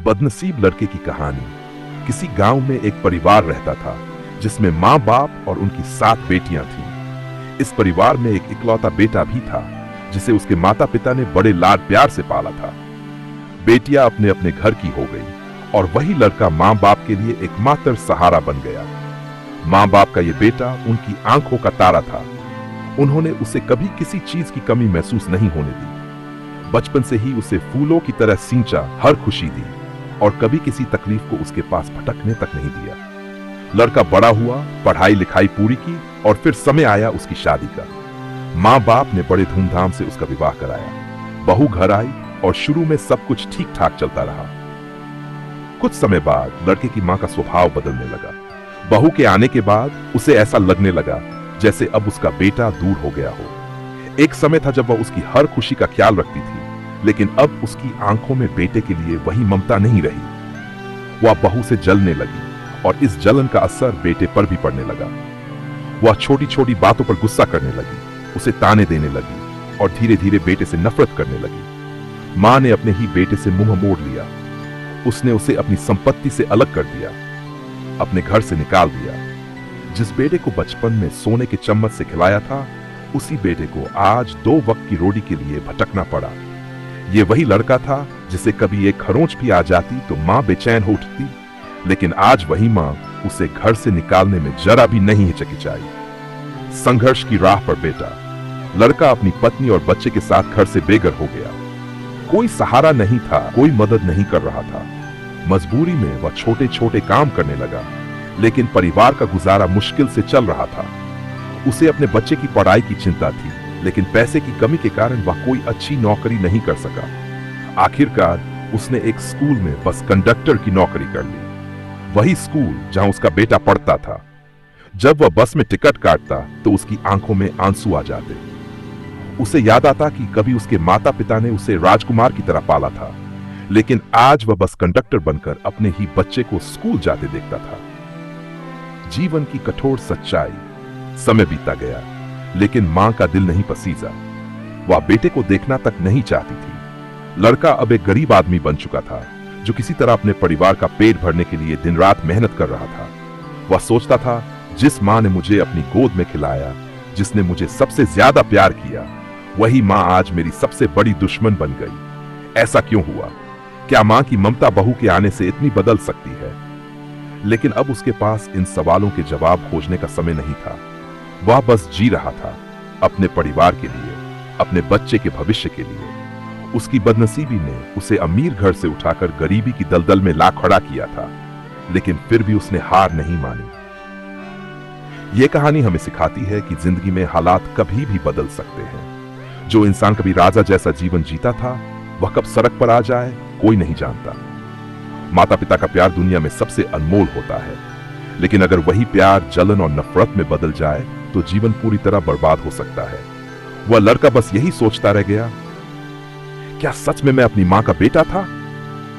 बदनसीब लड़के की कहानी। किसी गांव में एक परिवार रहता था जिसमें माँ बाप और उनकी 7 बेटियां थीं। इस परिवार में एक इकलौता बेटा भी था जिसे उसके माता पिता ने बड़े लाड प्यार से पाला था। बेटियां अपने अपने घर की हो गई और वही लड़का माँ बाप के लिए एकमात्र सहारा बन गया। माँ बाप का यह बेटा उनकी आंखों का तारा था। उन्होंने उसे कभी किसी चीज की कमी महसूस नहीं होने दी। बचपन से ही उसे फूलों की तरह सींचा, हर खुशी दी और कभी किसी तकलीफ को उसके पास भटकने तक नहीं दिया। लड़का बड़ा हुआ, पढ़ाई लिखाई पूरी की और फिर समय आया उसकी शादी का। माँ बाप ने बड़े धूमधाम से उसका विवाह कराया। बहू घर आई और शुरू में सब कुछ ठीक ठाक चलता रहा। कुछ समय बाद लड़के की माँ का स्वभाव बदलने लगा। बहू के आने के बाद उसे ऐसा लगने लगा जैसे अब उसका बेटा दूर हो गया हो। एक समय था जब वह उसकी हर खुशी का ख्याल रखती थी, लेकिन अब उसकी आंखों में बेटे के लिए वही ममता नहीं रही। वह बहू से जलने लगी और इस जलन का असर बेटे पर भी पड़ने लगा। वह छोटी छोटी बातों पर गुस्सा करने लगी, उसे ताने देने लगी और धीरे धीरे बेटे से नफरत करने लगी। मां ने अपने ही बेटे से मुंह मोड़ लिया। उसने उसे अपनी संपत्ति से अलग कर दिया, अपने घर से निकाल दिया। जिस बेटे को बचपन में सोने के चम्मच से खिलाया था, उसी बेटे को आज 2 वक्त की रोटी के लिए भटकना पड़ा। यह वही लड़का था जिसे कभी एक खरोंच भी आ जाती तो मां बेचैन हो उठती, लेकिन आज वही मां उसे घर से निकालने में जरा भी नहीं हिचकिचाई। संघर्ष की राह पर बेटा। लड़का अपनी पत्नी और बच्चे के साथ घर से बेघर हो गया। कोई सहारा नहीं था, कोई मदद नहीं कर रहा था। मजबूरी में वह छोटे छोटे काम करने लगा, लेकिन परिवार का गुजारा मुश्किल से चल रहा था। उसे अपने बच्चे की पढ़ाई की चिंता थी, लेकिन पैसे की कमी के कारण वह कोई अच्छी नौकरी नहीं कर सका। आखिरकार उसने एक स्कूल में बस कंडक्टर की नौकरी कर ली, वही स्कूल जहां उसका बेटा पढ़ता था। जब वह बस में टिकट काटता तो उसकी आंखों में आंसू आ जाते। उसे याद आता कि कभी उसके माता पिता ने उसे राजकुमार की तरह पाला था, लेकिन आज वह बस कंडक्टर बनकर अपने ही बच्चे को स्कूल जाते देखता था। जीवन की कठोर सच्चाई। समय बीता गया, लेकिन मां का दिल नहीं पसीजा। वह बेटे को देखना तक नहीं चाहती थी। लड़का अब एक गरीब आदमी बन चुका था, जो किसी तरह अपने परिवार का पेट भरने के लिए दिन रात मेहनत कर रहा था। वह सोचता था, जिस मां ने मुझे अपनी गोद में खिलाया, जिसने मुझे सबसे ज्यादा प्यार किया, वही मां आज मेरी सबसे बड़ी दुश्मन बन गई। ऐसा क्यों हुआ? क्या मां की ममता बहू के आने से इतनी बदल सकती है? लेकिन अब उसके पास इन सवालों के जवाब खोजने का समय नहीं था। वह बस जी रहा था, अपने परिवार के लिए, अपने बच्चे के भविष्य के लिए। उसकी बदनसीबी ने उसे अमीर घर से उठाकर गरीबी की दलदल में ला खड़ा किया था, लेकिन फिर भी उसने हार नहीं मानी। यह कहानी हमें सिखाती है कि जिंदगी में हालात कभी भी बदल सकते हैं। जो इंसान कभी राजा जैसा जीवन जीता था, वह कब सड़क पर आ जाए कोई नहीं जानता। माता पिता का प्यार दुनिया में सबसे अनमोल होता है, लेकिन अगर वही प्यार जलन और नफरत में बदल जाए तो जीवन पूरी तरह बर्बाद हो सकता है। वह लड़का बस यही सोचता रह गया, क्या सच में मैं अपनी मां का बेटा था?